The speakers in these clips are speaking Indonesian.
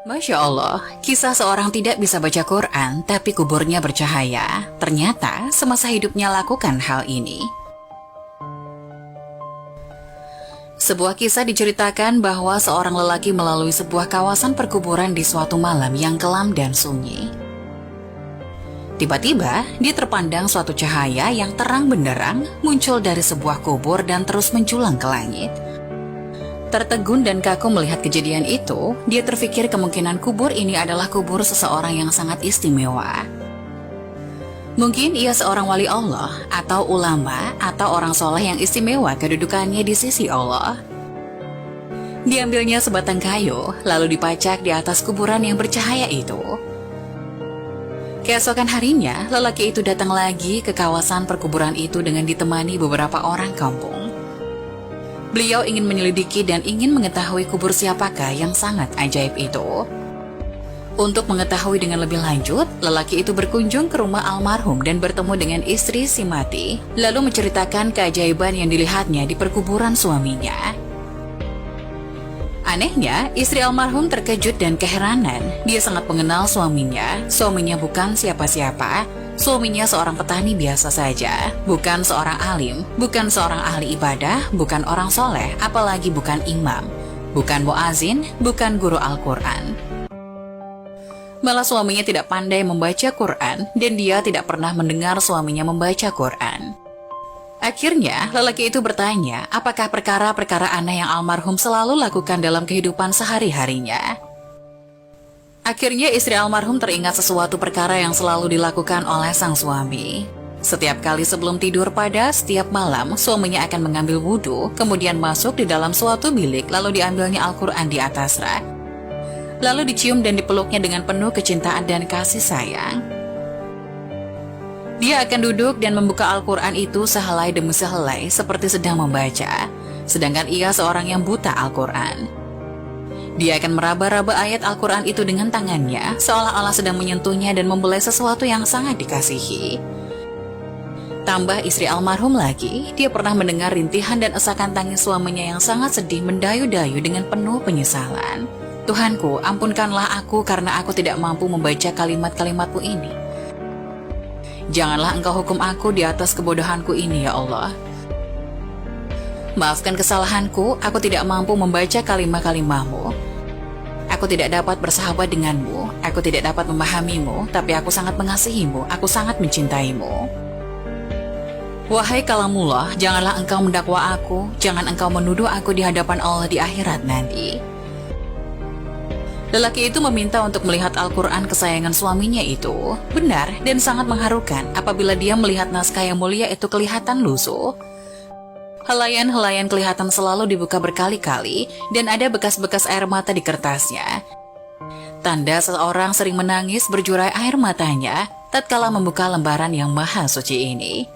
Masya Allah, kisah seorang tidak bisa baca Quran tapi kuburnya bercahaya. Ternyata semasa hidupnya lakukan hal ini. Sebuah kisah diceritakan bahwa seorang lelaki melalui sebuah kawasan perkuburan di suatu malam yang kelam dan sunyi. Tiba-tiba, dia terpandang suatu cahaya yang terang benderang muncul dari sebuah kubur dan terus menjulang ke langit. Tertegun dan kaku melihat kejadian itu, dia terfikir kemungkinan kubur ini adalah kubur seseorang yang sangat istimewa. Mungkin ia seorang wali Allah, atau ulama, atau orang soleh yang istimewa kedudukannya di sisi Allah. Diambilnya sebatang kayu, lalu dipacak di atas kuburan yang bercahaya itu. Keesokan harinya, lelaki itu datang lagi ke kawasan perkuburan itu dengan ditemani beberapa orang kampung. Beliau ingin menyelidiki dan ingin mengetahui kubur siapakah yang sangat ajaib itu. Untuk mengetahui dengan lebih lanjut, lelaki itu berkunjung ke rumah almarhum dan bertemu dengan istri si mati, lalu menceritakan keajaiban yang dilihatnya di perkuburan suaminya. Anehnya, istri almarhum terkejut dan keheranan. Dia sangat mengenal suaminya. Suaminya bukan siapa-siapa. Suaminya seorang petani biasa saja, bukan seorang alim, bukan seorang ahli ibadah, bukan orang soleh, apalagi bukan imam, bukan muazin, bukan guru Al-Quran. Malah suaminya tidak pandai membaca Quran dan dia tidak pernah mendengar suaminya membaca Quran. Akhirnya, lelaki itu bertanya, apakah perkara-perkara aneh yang almarhum selalu lakukan dalam kehidupan sehari-harinya. Akhirnya istri almarhum teringat sesuatu perkara yang selalu dilakukan oleh sang suami. Setiap kali sebelum tidur pada setiap malam, suaminya akan mengambil wudhu, kemudian masuk di dalam suatu bilik, lalu diambilnya Al-Quran di atas rak. Lalu dicium dan dipeluknya dengan penuh kecintaan dan kasih sayang. Dia akan duduk dan membuka Al-Quran itu sehelai demi sehelai seperti sedang membaca, sedangkan ia seorang yang buta Al-Quran. Dia akan meraba-raba ayat Al-Quran itu dengan tangannya, seolah-olah sedang menyentuhnya dan membelai sesuatu yang sangat dikasihi. Tambah istri almarhum lagi, dia pernah mendengar rintihan dan esakan tangis suaminya yang sangat sedih mendayu-dayu dengan penuh penyesalan. Tuhanku, ampunkanlah aku karena aku tidak mampu membaca kalimat-kalimatmu ini. Janganlah engkau hukum aku di atas kebodohanku ini, ya Allah. Maafkan kesalahanku, aku tidak mampu membaca kalimat-kalimatmu. Aku tidak dapat bersahabat denganmu, aku tidak dapat memahamimu, tapi aku sangat mengasihimu, aku sangat mencintaimu. Wahai kalamullah, janganlah engkau mendakwa aku, jangan engkau menuduh aku di hadapan Allah di akhirat nanti. Lelaki itu meminta untuk melihat Al-Quran kesayangan suaminya itu. Benar dan sangat mengharukan apabila dia melihat naskah yang mulia itu kelihatan lusuh. Helaian-helaian kelihatan selalu dibuka berkali-kali dan ada bekas-bekas air mata di kertasnya. Tanda seseorang sering menangis berjurai air matanya tatkala membuka lembaran yang maha suci ini.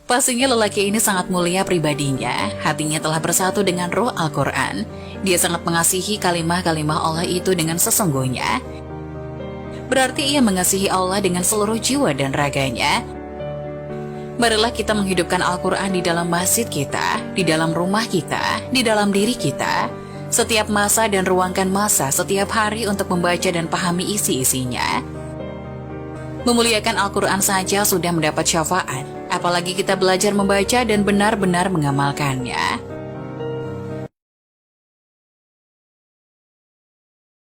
Pastinya lelaki ini sangat mulia pribadinya, hatinya telah bersatu dengan ruh Al-Quran. Dia sangat mengasihi kalimah-kalimah Allah itu dengan sesungguhnya. Berarti ia mengasihi Allah dengan seluruh jiwa dan raganya. Marilah kita menghidupkan Al-Quran di dalam masjid kita, di dalam rumah kita, di dalam diri kita. Setiap masa dan ruangkan masa setiap hari untuk membaca dan pahami isi-isinya. Memuliakan Al-Quran saja sudah mendapat syafaat, apalagi kita belajar membaca dan benar-benar mengamalkannya.